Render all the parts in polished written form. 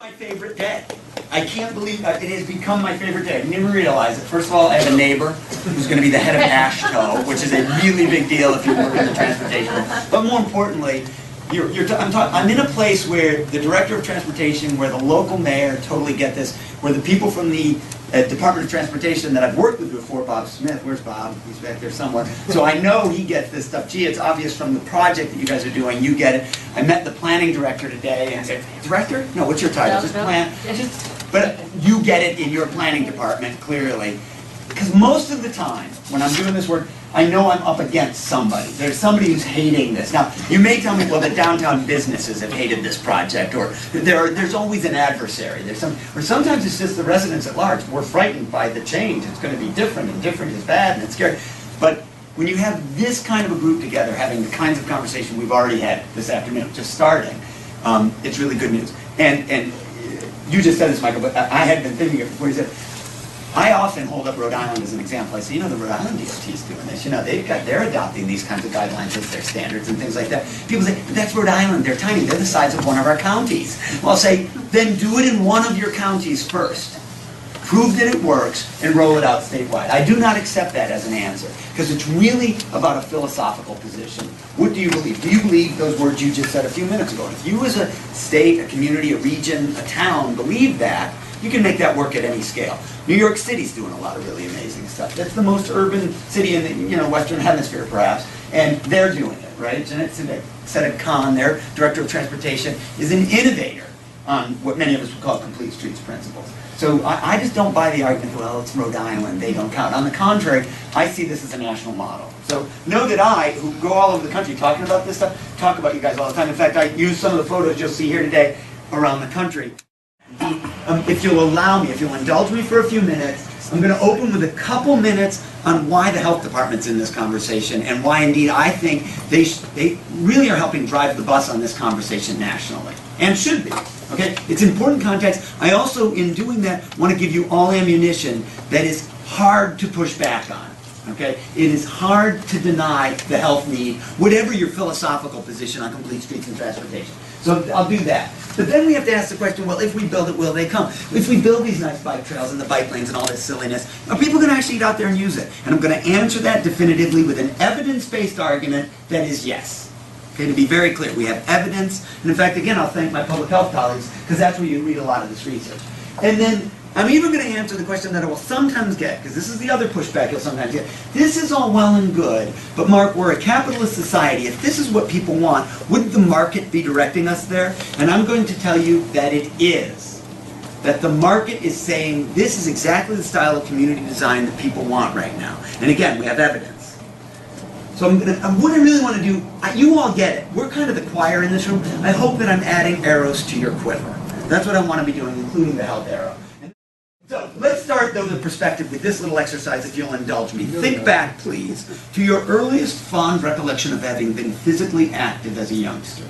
My favorite day. I can't believe it has become my favorite day. I didn't even realize it. First of all, I have a neighbor who's going to be the head of AASHTO, which is a really big deal if you work in the transportation. But more importantly, I'm in a place where the director of transportation, where the local mayor totally get this, where the people from the Department of Transportation that I've worked with before, Bob Smith, where's Bob? He's back there somewhere. So I know he gets this stuff. Gee, it's obvious from the project that you guys are doing, you get it. I met the planning director today and said, director? No, what's your title? Just plan. But you get it in your planning department, clearly. Because most of the time, when I'm doing this work, I know I'm up against somebody. There's somebody who's hating this. Now, you may tell me, well, the downtown businesses have hated this project, or there's always an adversary. Or sometimes it's just the residents at large. We're frightened by the change. It's going to be different, and different is bad, and it's scary. But when you have this kind of a group together, having the kinds of conversation we've already had this afternoon, just starting, it's really good news. And you just said this, Michael, but I had been thinking of it before you said it. I often hold up Rhode Island as an example. I say, you know, the Rhode Island DOT is doing this. You know, they're adopting these kinds of guidelines as their standards and things like that. People say, but that's Rhode Island. They're tiny. They're the size of one of our counties. Well, I'll say, then do it in one of your counties first. Prove that it works and roll it out statewide. I do not accept that as an answer because it's really about a philosophical position. What do you believe? Do you believe those words you just said a few minutes ago? If you as a state, a community, a region, a town believe that, you can make that work at any scale. New York City's doing a lot of really amazing stuff. That's the most urban city in the Western Hemisphere, perhaps, and they're doing it, right? Jeanette Sedek-Kahn, their director of transportation, is an innovator on what many of us would call complete streets principles. So I just don't buy the argument, well, it's Rhode Island, they don't count. On the contrary, I see this as a national model. So know that I, who go all over the country talking about this stuff, talk about you guys all the time. In fact, I use some of the photos you'll see here today around the country. If you'll allow me, if you'll indulge me for a few minutes, I'm going to open with a couple minutes on why the health department's in this conversation and why indeed I think they really are helping drive the bus on this conversation nationally, and should be. Okay? It's important context. I also, in doing that, want to give you all ammunition that is hard to push back on. Okay? It is hard to deny the health need, whatever your philosophical position on complete streets and transportation. So I'll do that. But then we have to ask the question, well, if we build it, will they come? If we build these nice bike trails and the bike lanes and all this silliness, are people going to actually get out there and use it? And I'm going to answer that definitively with an evidence-based argument that is yes. Okay, to be very clear, we have evidence. And in fact, again, I'll thank my public health colleagues, because that's where you read a lot of this research. And then I'm even going to answer the question that I will sometimes get, because this is the other pushback you'll sometimes get. This is all well and good, but Mark, we're a capitalist society. If this is what people want, wouldn't the market be directing us there? And I'm going to tell you that it is. That the market is saying this is exactly the style of community design that people want right now. And again, we have evidence. So what I really want to do, you all get it. We're kind of the choir in this room. I hope that I'm adding arrows to your quiver. That's what I want to be doing, including the health arrow. So let's start, though, the perspective with this little exercise, if you'll indulge me. Think back, please, to your earliest fond recollection of having been physically active as a youngster.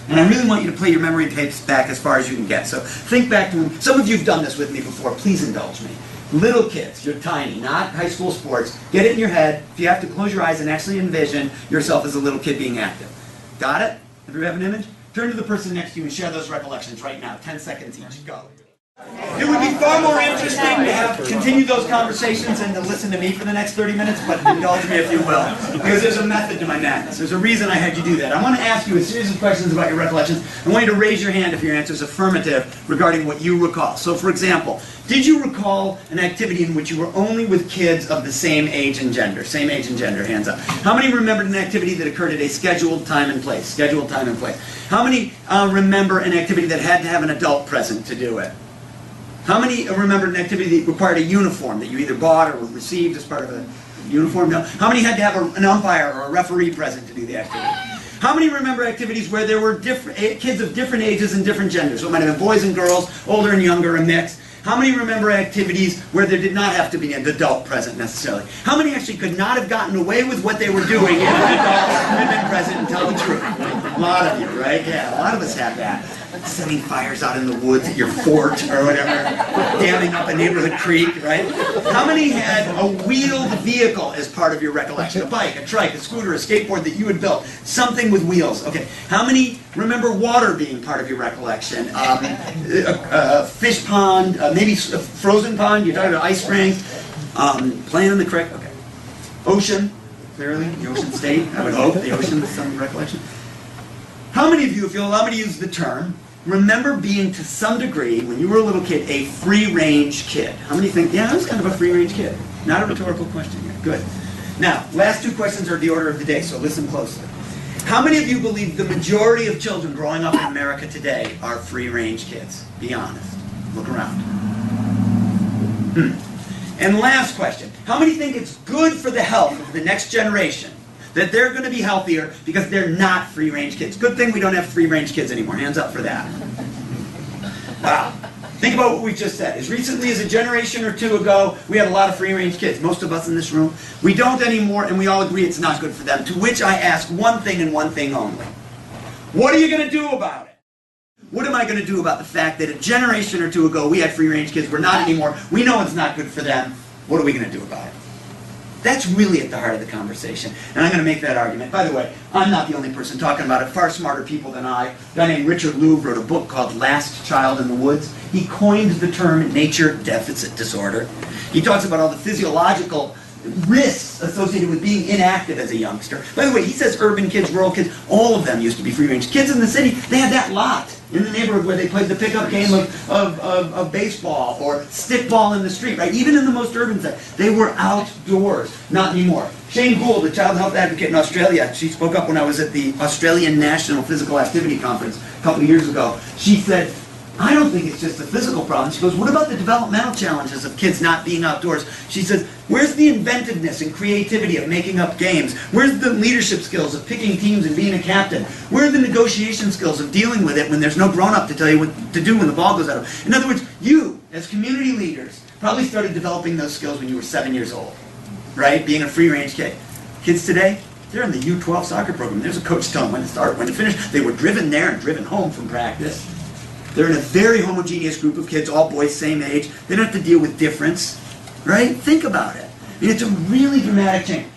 And I really want you to play your memory tapes back as far as you can get. So think back to when, some of you have done this with me before, please indulge me. Little kids, you're tiny, not high school sports. Get it in your head. If you have to close your eyes and actually envision yourself as a little kid being active. Got it? If you have an image, turn to the person next to you and share those recollections right now. 10 seconds each. Go. It would be far more interesting to have continue those conversations and to listen to me for the next 30 minutes, but indulge me if you will, because there's a method to my madness. There's a reason I had you do that. I want to ask you a series of questions about your recollections. I want you to raise your hand if your answer is affirmative regarding what you recall. So, for example, did you recall an activity in which you were only with kids of the same age and gender? Same age and gender, hands up. How many remembered an activity that occurred at a scheduled time and place? Scheduled time and place. How many remember an activity that had to have an adult present to do it? How many remembered an activity that required a uniform that you either bought or received as part of a uniform? No. How many had to have an umpire or a referee present to do the activity? How many remember activities where there were kids of different ages and different genders? So it might have been boys and girls, older and younger, a mix. How many remember activities where there did not have to be an adult present necessarily? How many actually could not have gotten away with what they were doing if an adult had been present and tell the truth? A lot of you, right? Yeah, a lot of us have that. setting fires out in the woods at your fort or whatever, damming up a neighborhood creek, right? How many had a wheeled vehicle as part of your recollection? A bike, a trike, a scooter, a skateboard that you had built, something with wheels. Okay. How many remember water being part of your recollection? A fish pond, maybe a frozen pond, you're talking about ice rink, playing in the creek, okay. Ocean, clearly, the ocean state, I would hope, the ocean is some recollection. How many of you, if you'll allow me to use the term, remember being to some degree, when you were a little kid, a free-range kid? How many think, yeah, I was kind of a free-range kid? Not a rhetorical question yet. Good. Now, last two questions are the order of the day, so listen closely. How many of you believe the majority of children growing up in America today are free-range kids? Be honest. Look around. And last question. How many think it's good for the health of the next generation that they're going to be healthier because they're not free-range kids? Good thing we don't have free-range kids anymore. Hands up for that. Wow. Think about what we just said. As recently as a generation or two ago, we had a lot of free-range kids. Most of us in this room. We don't anymore, and we all agree it's not good for them. To which I ask one thing and one thing only. What are you going to do about it? What am I going to do about the fact that a generation or two ago we had free-range kids, we're not anymore, we know it's not good for them, what are we going to do about it? That's really at the heart of the conversation, and I'm going to make that argument. By the way, I'm not the only person talking about it. Far smarter people than I. A guy named Richard Louv wrote a book called Last Child in the Woods. He coined the term nature deficit disorder. He talks about all the physiological risks associated with being inactive as a youngster. By the way, he says urban kids, rural kids, all of them used to be free-range. Kids in the city, they had that lot in the neighborhood where they played the pickup game of baseball or stickball in the street, right? Even in the most urban setting, they were outdoors. Not anymore. Shane Gould, a child health advocate in Australia, she spoke up when I was at the Australian National Physical Activity Conference a couple of years ago. She said, I don't think it's just a physical problem. She goes, what about the developmental challenges of kids not being outdoors? She says, where's the inventiveness and creativity of making up games? Where's the leadership skills of picking teams and being a captain? Where are the negotiation skills of dealing with it when there's no grown-up to tell you what to do when the ball goes out? In other words, you, as community leaders, probably started developing those skills when you were 7 years old, right? Being a free-range kid. Kids today, they're in the U12 soccer program. There's a coach telling them when to start, when to finish. They were driven there and driven home from practice. They're in a very homogeneous group of kids, all boys, same age. They don't have to deal with difference, right? Think about it. I mean, it's a really dramatic change.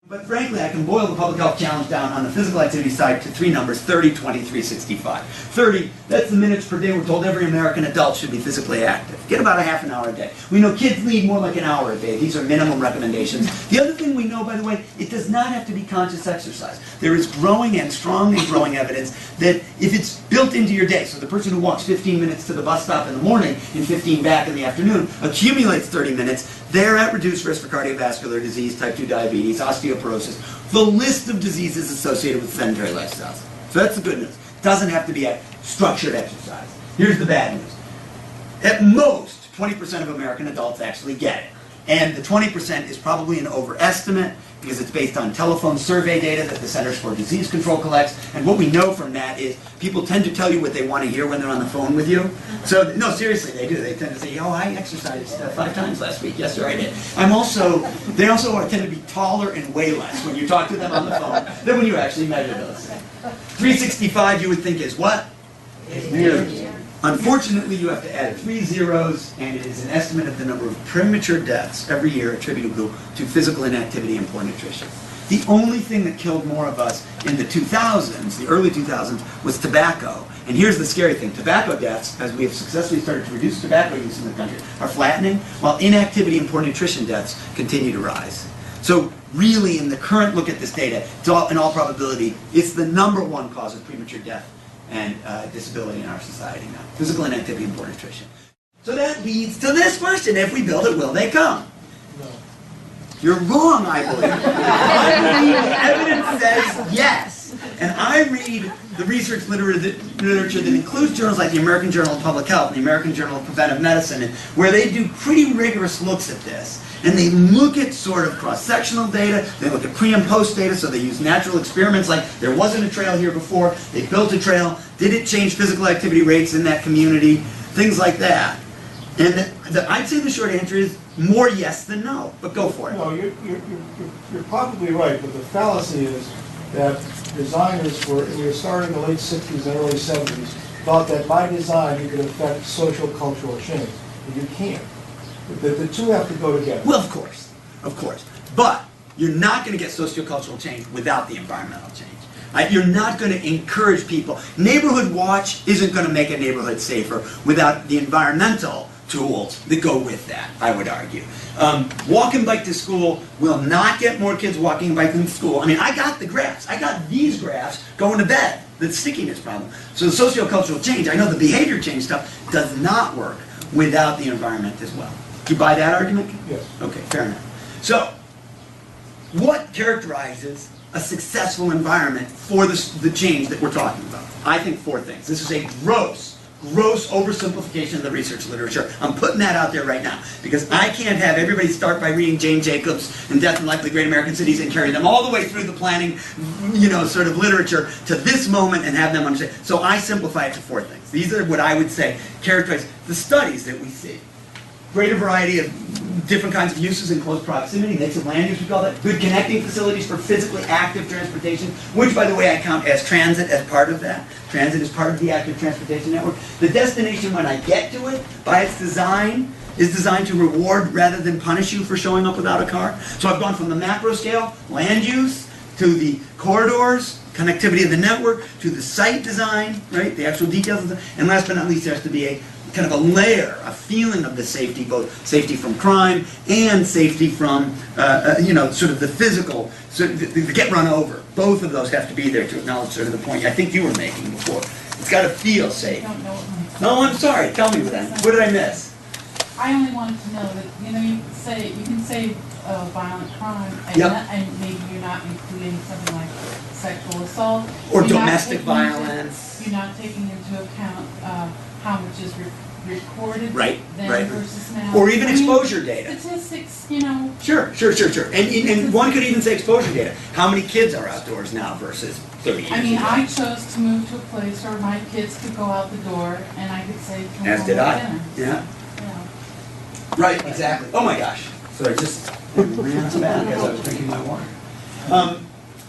But frankly, I can boil the public health challenge down on the physical activity side to three numbers: 30, 20, 365. 30, that's the minutes per day we're told every American adult should be physically active. Get about a half an hour a day. We know kids need more like an hour a day. These are minimum recommendations. The other thing we know, by the way, it does not have to be conscious exercise. There is growing and strongly growing evidence that if it's built into your day, so the person who walks 15 minutes to the bus stop in the morning and 15 back in the afternoon accumulates 30 minutes, they're at reduced risk for cardiovascular disease, type 2 diabetes, osteoporosis, the list of diseases associated with sedentary lifestyles. So that's the good news. It doesn't have to be a structured exercise. Here's the bad news. At most, 20% of American adults actually get it. And the 20% is probably an overestimate because it's based on telephone survey data that the Centers for Disease Control collects. And what we know from that is people tend to tell you what they want to hear when they're on the phone with you. So, no, seriously, they do. They tend to say, oh, I exercised 5 times last week. Yes, sir, I did. They also tend to be taller and weigh less when you talk to them on the phone than when you actually measure those things. 365 you would think is what? Years. Unfortunately, you have to add 3 zeros, and it is an estimate of the number of premature deaths every year attributable to physical inactivity and poor nutrition. The only thing that killed more of us in the 2000s, the early 2000s, was tobacco. And here's the scary thing. Tobacco deaths, as we have successfully started to reduce tobacco use in the country, are flattening, while inactivity and poor nutrition deaths continue to rise. So really, in the current look at this data, in all probability, it's the #1 cause of premature death and disability in our society now. Physical inactivity and poor nutrition. So that leads to this question: if we build it, will they come? No. You're wrong, I believe. I believe the evidence says yes. And I read the research literature that includes journals like the American Journal of Public Health and the American Journal of Preventive Medicine, and where they do pretty rigorous looks at this. And they look at sort of cross-sectional data, they look at pre and post data, so they use natural experiments like there wasn't a trail here before, they built a trail, did it change physical activity rates in that community, things like that. And I'd say the short answer is more yes than no, but go for it. No, you're probably right, but the fallacy is that designers we were starting in the late 60s and early 70s, thought that by design you could affect social cultural change. But you can't. The two have to go together. Well, of course. But you're not going to get sociocultural change without the environmental change. You're not going to encourage people. Neighborhood watch isn't going to make a neighborhood safer without the environmental tools that go with that, I would argue. Walk and bike to school will not get more kids walking and biking to school. I mean, I got the graphs. I got these graphs going to bed, the stickiness problem. So the sociocultural change, I know the behavior change stuff, does not work without the environment as well. Do you buy that argument? Yes. Okay, fair enough. So, what characterizes a successful environment for the change that we're talking about? I think 4 things. This is a gross oversimplification of the research literature. I'm putting that out there right now because I can't have everybody start by reading Jane Jacobs and Death and Life of the Great American Cities and carry them all the way through the planning, sort of literature to this moment and have them understand. So I simplify it to 4 things. These are what I would say characterize the studies that we see. Greater variety of different kinds of uses in close proximity, mix of land use, we call that. Good connecting facilities for physically active transportation, which, by the way, I count as transit as part of that. Transit is part of the active transportation network. The destination, when I get to it, by its design, is designed to reward rather than punish you for showing up without a car. So I've gone from the macro scale, land use, to the corridors, connectivity of the network, to the site design, right, the actual details of the, and last but not least, there has to be a kind of a layer, a feeling of the safety, both safety from crime and safety from, sort of the physical, so the get run over. Both of those have to be there to acknowledge sort of the point I think you were making before. It's got to feel safe. I don't know what No, I'm sorry. Tell me then. What did I miss? I only wanted to know that, you can say violent crime, and, Yep. and maybe you're not including something like sexual assault. Or You're not domestic taking violence. You're not taking into account how much is recorded Right, then right. versus now. Or even I mean, exposure data. Statistics, Sure. And one could even say exposure data. How many kids are outdoors now versus 30 years I mean, ago? I chose to move to a place where my kids could go out the door and I could say, come As home did with I. dinner. Yeah. You know. Right, exactly. Oh my gosh. So I just ran back as I was drinking my water.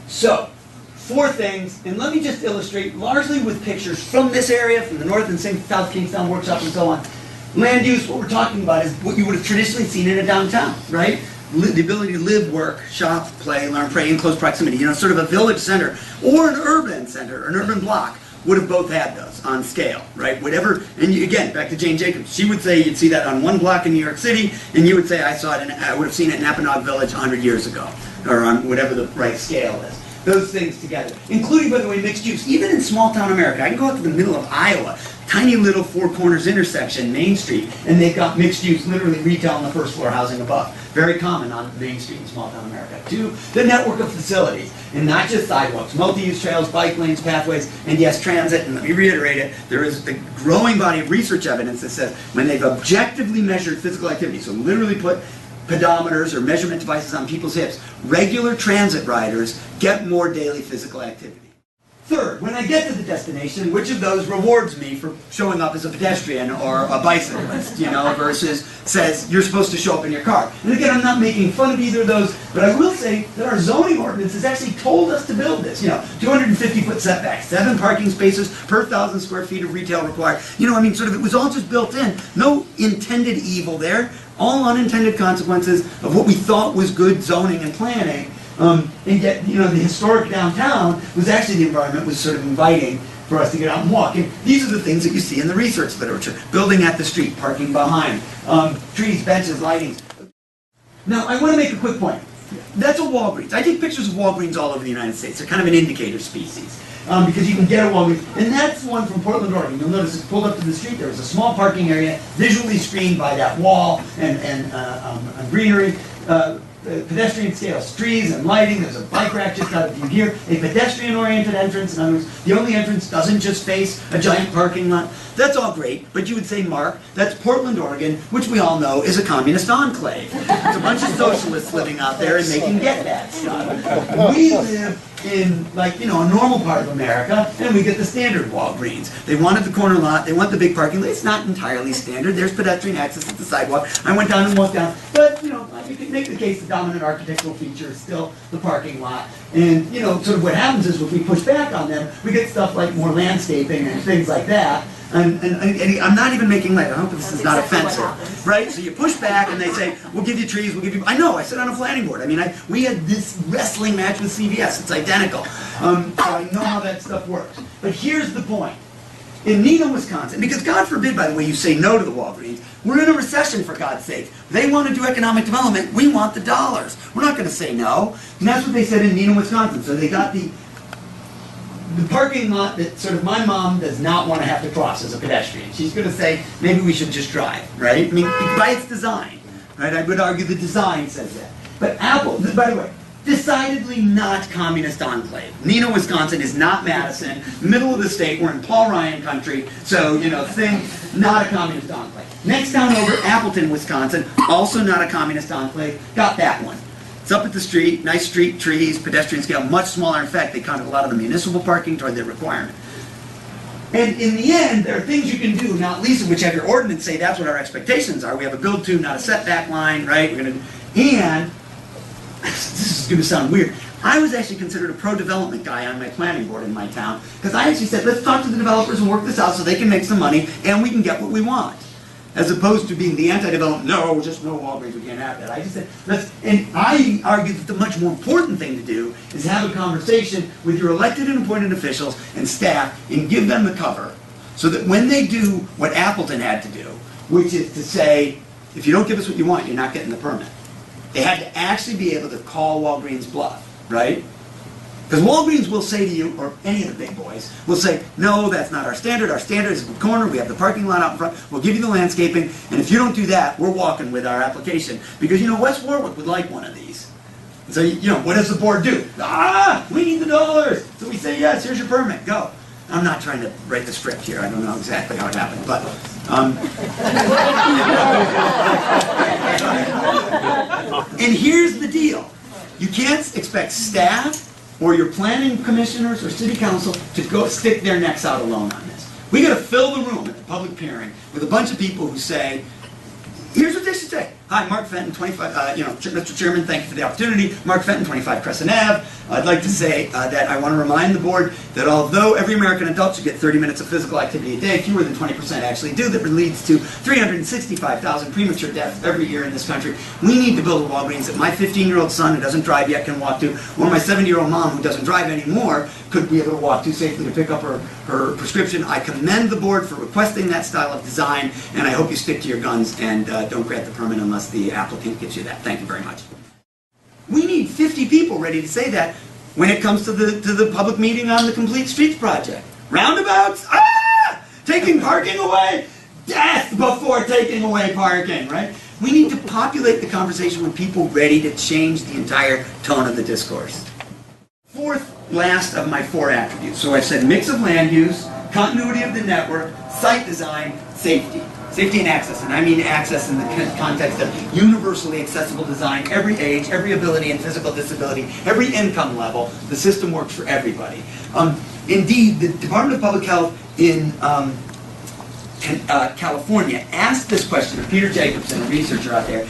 So, 4 things, and let me just illustrate largely with pictures from this area, from the North and South Kingstown workshop and so on. Land use, what we're talking about is what you would have traditionally seen in a downtown, right? The ability to live, work, shop, play, learn, pray in close proximity. Sort of a village center or an urban center, an urban block would have both had those on scale, right? Whatever, and again, back to Jane Jacobs, she would say you'd see that on one block in New York City, and you would say I would have seen it in Apponaug Village 100 years ago, or on whatever the right scale is. Those things together, including, by the way, mixed use. Even in small town America, I can go out to the middle of Iowa, tiny little 4 corners intersection, Main Street, and they've got mixed use, literally retail on the first floor, housing above. Very common on Main Street in small town America. 2, the network of facilities, and not just sidewalks, multi-use trails, bike lanes, pathways, and yes, transit, and let me reiterate it, there is a growing body of research evidence that says when they've objectively measured physical activity, so literally put pedometers or measurement devices on people's hips, regular transit riders get more daily physical activity. 3rd, when I get to the destination, which of those rewards me for showing up as a pedestrian or a bicyclist, versus says you're supposed to show up in your car? And again, I'm not making fun of either of those, but I will say that our zoning ordinance has actually told us to build this. 250-foot setbacks, 7 parking spaces per 1,000 square feet of retail required. It was all just built in. No intended evil there. All unintended consequences of what we thought was good zoning and planning. And yet, the historic downtown was actually the environment was sort of inviting for us to get out and walk. And these are the things that you see in the research literature. Building at the street, parking behind, trees, benches, lighting. Now, I want to make a quick point. That's a Walgreens. I take pictures of Walgreens all over the United States. They're kind of an indicator species. Because you can get a Walgreens. And that's one from Portland, Oregon. You'll notice it's pulled up to the street. There was a small parking area, visually screened by that wall and greenery. Pedestrian scales, trees and lighting. There's a bike rack just out of view here. A pedestrian-oriented entrance. In other words, the only entrance doesn't just face a giant parking lot. That's all great, but you would say, Mark, that's Portland, Oregon, which we all know is a communist enclave. It's a bunch of socialists living out there and making get-bad stuff. We live in, a normal part of America, and we get the standard Walgreens. They wanted the corner lot, they want the big parking lot. It's not entirely standard. There's pedestrian access at the sidewalk. I went down and walked down, but, you can make the case that dominant architectural feature is still the parking lot. And, you know, sort of what happens is when we push back on them, we get stuff like more landscaping and things like that. And I'm not even making light. I hope this is not offensive, right? So you push back and they say, we'll give you trees, we'll give you... I know, I sit on a planning board. I mean, we had this wrestling match with CVS. It's identical. So I know how that stuff works. But here's the point. In Neenah, Wisconsin, because God forbid, by the way, you say no to the Walgreens, we're in a recession, for God's sake. They want to do economic development. We want the dollars. We're not going to say no. And that's what they said in Neenah, Wisconsin. So they got the parking lot that sort of my mom does not want to have to cross as a pedestrian. She's going to say, maybe we should just drive, right? I mean, by its design, right? I would argue the design says that. But Apple, by the way, decidedly not communist enclave. Neenah, Wisconsin is not Madison, middle of the state. We're in Paul Ryan country, so, you know, not a communist enclave. Next town over, Appleton, Wisconsin, also not a communist enclave. Got that one. It's up at the street, nice street trees, pedestrian scale, much smaller. In fact, they counted a lot of the municipal parking toward their requirement. And in the end, there are things you can do, not least of which have your ordinance say that's what our expectations are. We have a build to, not a setback line, right? We're going to, and this is going to sound weird. I was actually considered a pro-development guy on my planning board in my town because I actually said, let's talk to the developers and work this out so they can make some money and we can get what we want. As opposed to being the anti-development, no, just no Walgreens, we can't have that. I just said, and I argue that the much more important thing to do is have a conversation with your elected and appointed officials and staff and give them the cover so that when they do what Appleton had to do, which is to say, if you don't give us what you want, you're not getting the permit. They had to actually be able to call Walgreens bluff, right? Because Walgreens will say to you, or any of the big boys, will say, no, that's not our standard. Our standard is the corner. We have the parking lot out in front. We'll give you the landscaping. And if you don't do that, we're walking with our application. Because, you know, West Warwick would like one of these. And so, you know, what does the board do? We need the dollars. So we say, yes, here's your permit. Go. I'm not trying to write the script here. I don't know exactly how it happened. But, and here's the deal. You can't expect staff or your planning commissioners or city council to go stick their necks out alone on this. We got to fill the room at the public hearing with a bunch of people who say, here's what they should say. Hi, Mark Fenton, 25, Mr. Chairman, thank you for the opportunity. Mark Fenton, 25 Crescent Ave. I'd like to say that I want to remind the board that although every American adult should get 30 minutes of physical activity a day, fewer than 20% actually do. That leads to 365,000 premature deaths every year in this country. We need to build a Walgreens that my 15-year-old son who doesn't drive yet can walk to, or my 70-year-old mom who doesn't drive anymore could be able to walk to safely to pick up her prescription. I commend the board for requesting that style of design, and I hope you stick to your guns and don't grant the permit unless the applicant gives you that. Thank you very much. We need 50 people ready to say that when it comes to the public meeting on the Complete Streets project. Roundabouts? Taking parking away? Death before taking away parking, right? We need to populate the conversation with people ready to change the entire tone of the discourse. Fourth last of my 4 attributes. So I've said mix of land use, continuity of the network, site design, safety. Safety and access, and I mean access in the context of universally accessible design, every age, every ability and physical disability, every income level. The system works for everybody. Indeed, the Department of Public Health in California asked this question of Peter Jacobson, a researcher out there.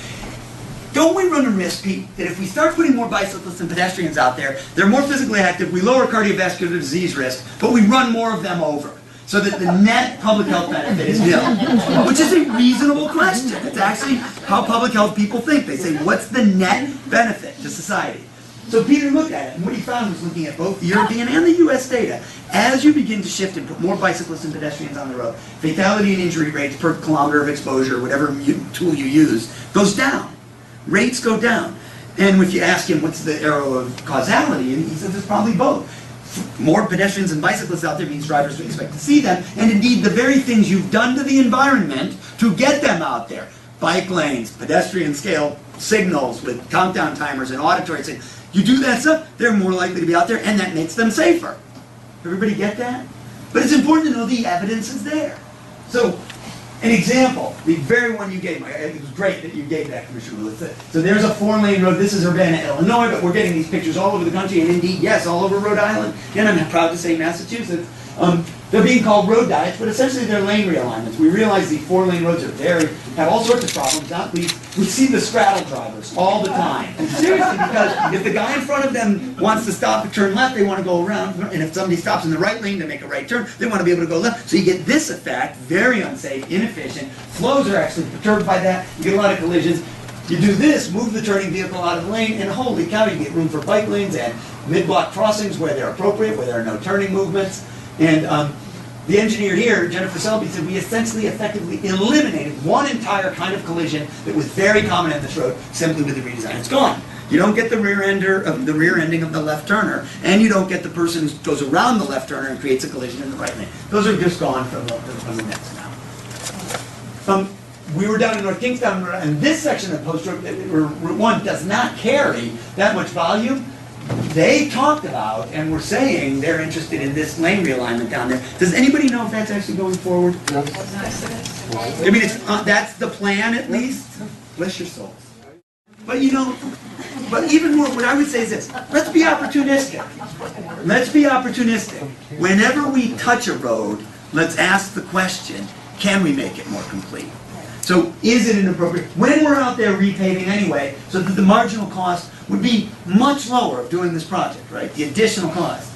Don't we run a risk, Pete, that if we start putting more bicyclists and pedestrians out there, they're more physically active, we lower cardiovascular disease risk, but we run more of them over? So that the net public health benefit is nil. Which is a reasonable question. It's actually how public health people think. They say, what's the net benefit to society? So Peter looked at it, and what he found was looking at both the European and the US data. As you begin to shift and put more bicyclists and pedestrians on the road, fatality and injury rates per kilometer of exposure, whatever tool you use, goes down. Rates go down. And if you ask him what's the arrow of causality, and he says it's probably both. More pedestrians and bicyclists out there means drivers would expect to see them, and indeed the very things you've done to the environment to get them out there. Bike lanes, pedestrian scale signals with countdown timers and auditory signals. You do that stuff, they're more likely to be out there, and that makes them safer. Everybody get that? But it's important to know the evidence is there. So, an example, the very one you gave, it was great that you gave that, Commissioner Lewis. So there's a 4-lane road, this is Urbana, Illinois, but we're getting these pictures all over the country, and indeed, yes, all over Rhode Island, and I'm proud to say Massachusetts. They're being called road diets, but essentially they're lane realignments. We realize these 4-lane roads have all sorts of problems, not least We see the straddle drivers all the time. Seriously, because if the guy in front of them wants to stop and turn left, they want to go around. And if somebody stops in the right lane to make a right turn, they want to be able to go left. So you get this effect, very unsafe, inefficient. Flows are actually perturbed by that. You get a lot of collisions. You do this, move the turning vehicle out of the lane, and holy cow, you get room for bike lanes and mid-block crossings where they're appropriate, where there are no turning movements. And the engineer here, Jennifer Selby, said we essentially effectively eliminated one entire kind of collision that was very common on this road simply with the redesign. It's gone. You don't get the rear ending of the left turner, and you don't get the person who goes around the left turner and creates a collision in the right lane. Those are just gone from the next now. We were down in North Kingstown, and this section of Post Road, Route 1 does not carry that much volume. They talked about and were saying they're interested in this lane realignment down there. Does anybody know if that's actually going forward? I mean, that's the plan at least. Bless your souls. But you know, but even more, what I would say is this: let's be opportunistic. Let's be opportunistic. Whenever we touch a road, let's ask the question: can we make it more complete? So is it inappropriate? When we're out there repaving anyway, so that the marginal cost would be much lower of doing this project, right? The additional cost.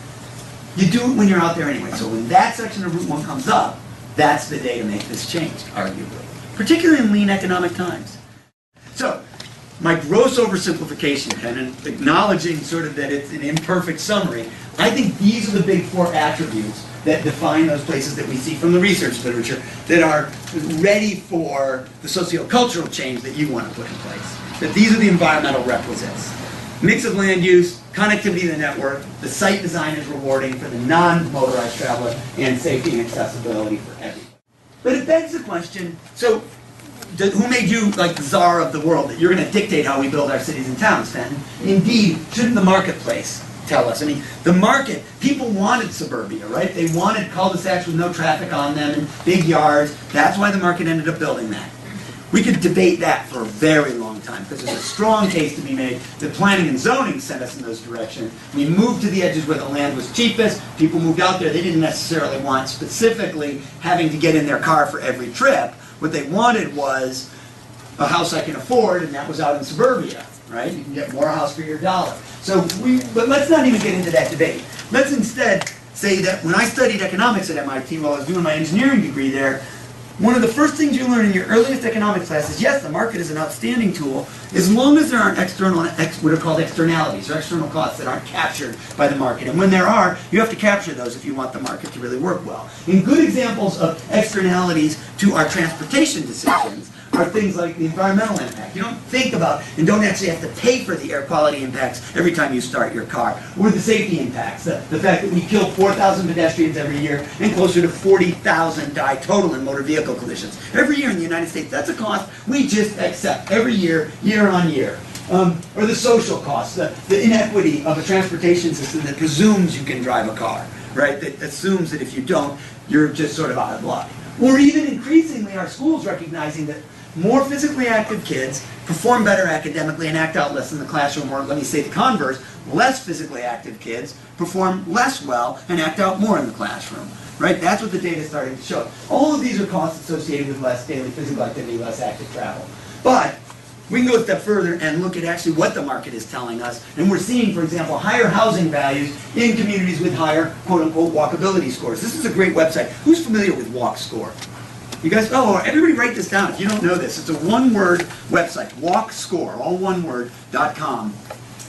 You do it when you're out there anyway. So when that section of Route 1 comes up, that's the day to make this change, arguably. Particularly in lean economic times. So, my gross oversimplification, and acknowledging sort of that it's an imperfect summary, I think these are the big four attributes that define those places that we see from the research literature that are ready for the sociocultural change that you want to put in place. That these are the environmental requisites. Mix of land use, connectivity to the network, the site design is rewarding for the non-motorized traveler, and safety and accessibility for everyone. But it begs the question, so who made you like the czar of the world, that you're going to dictate how we build our cities and towns, Fenton? Indeed, shouldn't the marketplace tell us? I mean, the market, people wanted suburbia, right? They wanted cul-de-sacs with no traffic on them and big yards. That's why the market ended up building that. We could debate that for a very long time because there's a strong case to be made that planning and zoning sent us in those directions. We moved to the edges where the land was cheapest. People moved out there. They didn't necessarily want specifically having to get in their car for every trip. What they wanted was a house I can afford, and that was out in suburbia, right? You can get more house for your dollar. But let's not even get into that debate. Let's instead say that when I studied economics at MIT while I was doing my engineering degree there, one of the first things you learn in your earliest economics class is, yes, the market is an outstanding tool, as long as there aren't external, what are called externalities, or external costs that aren't captured by the market. And when there are, you have to capture those if you want the market to really work well. And good examples of externalities to our transportation decisions are things like the environmental impact. You don't think about and don't actually have to pay for the air quality impacts every time you start your car. Or the safety impacts, the fact that we kill 4,000 pedestrians every year and closer to 40,000 die total in motor vehicle collisions. Every year in the United States, that's a cost we just accept every year, year on year. Or the social costs, the inequity of a transportation system that presumes you can drive a car, right? That assumes that if you don't, you're just sort of out of luck. Or even increasingly our schools recognizing that more physically active kids perform better academically and act out less in the classroom, or let me say the converse, less physically active kids perform less well and act out more in the classroom. Right? That's what the data is starting to show. All of these are costs associated with less daily physical activity, less active travel. But we can go a step further and look at actually what the market is telling us. And we're seeing, for example, higher housing values in communities with higher, quote-unquote, walkability scores. This is a great website. Who's familiar with WalkScore? You guys, everybody write this down if you don't know this. It's a one-word website, WalkScore, all one word, .com.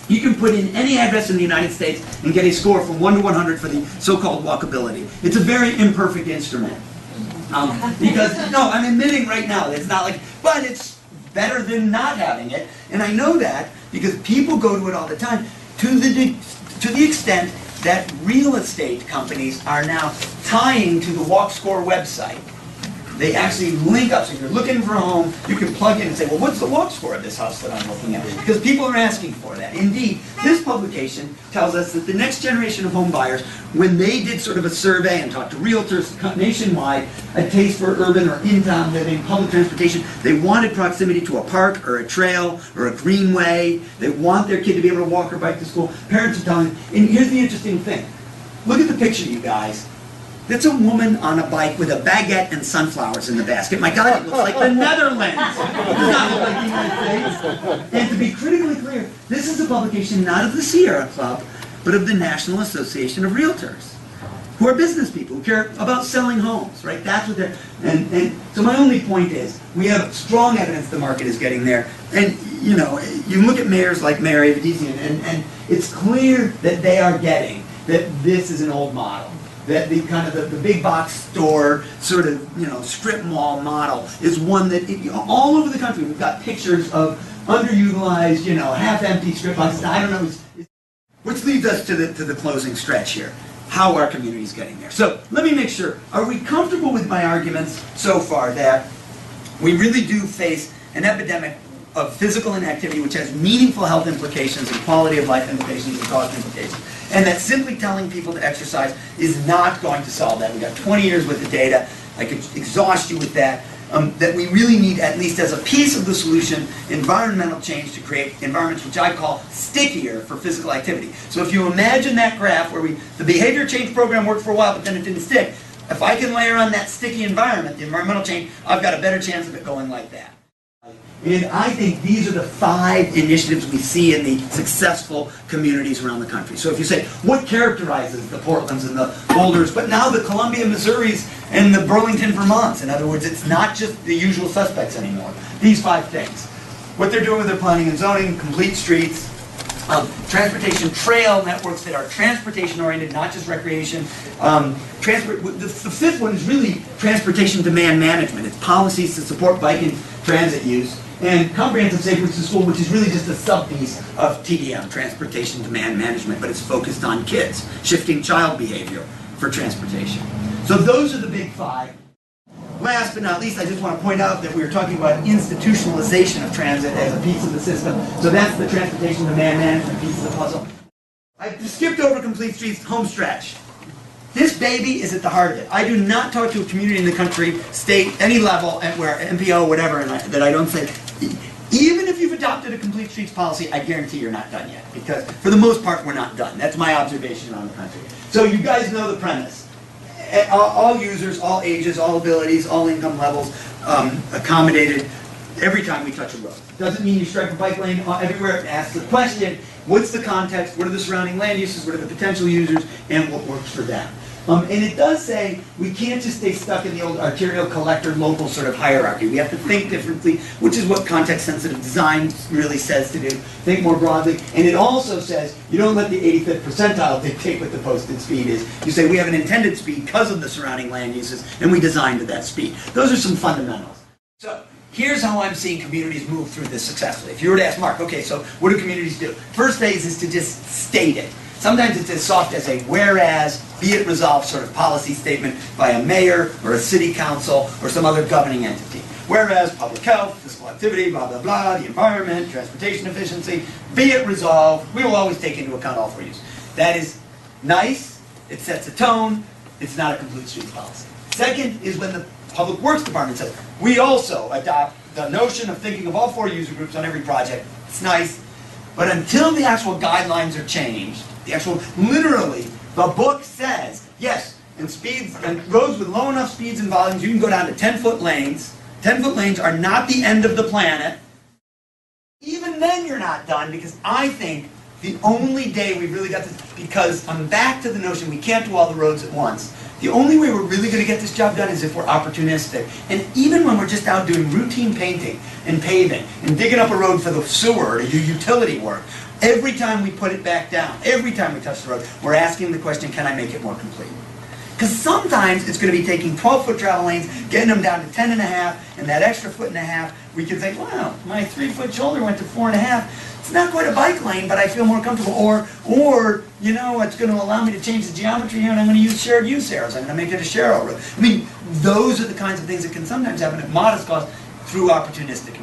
You can put in any address in the United States and get a score from 1 to 100 for the so-called walkability. It's a very imperfect instrument. Because, no, I'm admitting right now, it's not like, but it's better than not having it. And I know that because people go to it all the time to the extent that real estate companies are now tying to the WalkScore website. They actually link up. So if you're looking for a home, you can plug in and say, well, what's the walk score of this house that I'm looking at? Because people are asking for that. Indeed, this publication tells us that the next generation of home buyers, when they did sort of a survey and talked to realtors nationwide, a taste for urban or in-town living, public transportation, they wanted proximity to a park or a trail or a greenway. They want their kid to be able to walk or bike to school. Parents are telling them, and here's the interesting thing. Look at the picture, you guys. That's a woman on a bike with a baguette and sunflowers in the basket. My God, it looks like the Netherlands. It does not look like the United States. And to be critically clear, this is a publication not of the Sierra Club, but of the National Association of Realtors, who are business people who care about selling homes, right? That's what they're, and so my only point is, we have strong evidence the market is getting there. And, you know, you look at mayors like Mayor Avedizian, and it's clear that they are getting that this is an old model. That the kind of the big box store sort of, you know, strip mall model is one that all over the country we've got pictures of underutilized, you know, half-empty strip boxes. I don't know, which leads us to the closing stretch here. How our community is getting there. So let me make sure, are we comfortable with my arguments so far that we really do face an epidemic of physical inactivity which has meaningful health implications and quality of life implications and cost implications, and that simply telling people to exercise is not going to solve that? We've got 20 years worth of data. I could exhaust you with that. That we really need, at least as a piece of the solution, environmental change to create environments which I call stickier for physical activity. So if you imagine that graph where the behavior change program worked for a while but then it didn't stick, if I can layer on that sticky environment, the environmental change, I've got a better chance of it going like that. And I think these are the 5 initiatives we see in the successful communities around the country. So if you say, what characterizes the Portlands and the Boulders, but now the Columbia, Missouris, and the Burlington, Vermonts? In other words, it's not just the usual suspects anymore. These 5 things. What they're doing with their planning and zoning, complete streets, transportation trail networks that are transportation-oriented, not just recreation. The 5th one is really transportation demand management. It's policies to support bike and transit use. And comprehensive safe routes to school, which is really just a sub-piece of TDM, transportation demand management, but it's focused on kids, shifting child behavior for transportation. So those are the big 5. Last but not least, I just want to point out that we were talking about institutionalization of transit as a piece of the system. So that's the transportation demand management piece of the puzzle. I skipped over complete streets, home stretch. This baby is at the heart of it. I do not talk to a community in the country, state, any level, where MPO, whatever, that I don't say, even if you've adopted a complete streets policy, I guarantee you're not done yet. Because for the most part, we're not done. That's my observation around the country. So you guys know the premise. All users, all ages, all abilities, all income levels, accommodated every time we touch a road. Doesn't mean you strike a bike lane everywhere. It asks the question, what's the context, what are the surrounding land uses, what are the potential users, and what works for them. And it does say we can't just stay stuck in the old arterial collector local sort of hierarchy. We have to think differently, which is what context-sensitive design really says to do. Think more broadly. And it also says you don't let the 85th percentile dictate what the posted speed is. You say we have an intended speed because of the surrounding land uses, and we designed to that speed. Those are some fundamentals. So here's how I'm seeing communities move through this successfully. If you were to ask Mark, okay, so what do communities do? First phase is to just state it. Sometimes it's as soft as a whereas, be it resolved sort of policy statement by a mayor or a city council or some other governing entity. Whereas public health, physical activity, blah, blah, blah, the environment, transportation efficiency, be it resolved, we will always take into account all 4 uses. That is nice, it sets a tone, it's not a complete streets policy. Second is when the Public Works Department says, we also adopt the notion of thinking of all 4 user groups on every project. It's nice, but until the actual guidelines are changed, the actual, literally, the book says, yes, and speeds, and roads with low enough speeds and volumes, you can go down to 10-foot lanes. 10-foot lanes are not the end of the planet. Even then you're not done, because I think the only day we've really got this, because I'm back to the notion we can't do all the roads at once. The only way we're really going to get this job done is if we're opportunistic. And even when we're just out doing routine painting and paving and digging up a road for the sewer to do utility work, every time we put it back down, every time we touch the road, we're asking the question, can I make it more complete? Because sometimes it's going to be taking 12-foot travel lanes, getting them down to 10 and a half, and that extra foot and a half, we can think, wow, my 3-foot shoulder went to 4 and a half. It's not quite a bike lane, but I feel more comfortable. Or you know, it's going to allow me to change the geometry here, and I'm going to use shared use arrows. I'm going to make it a share road. I mean, those are the kinds of things that can sometimes happen at modest cost through opportunistic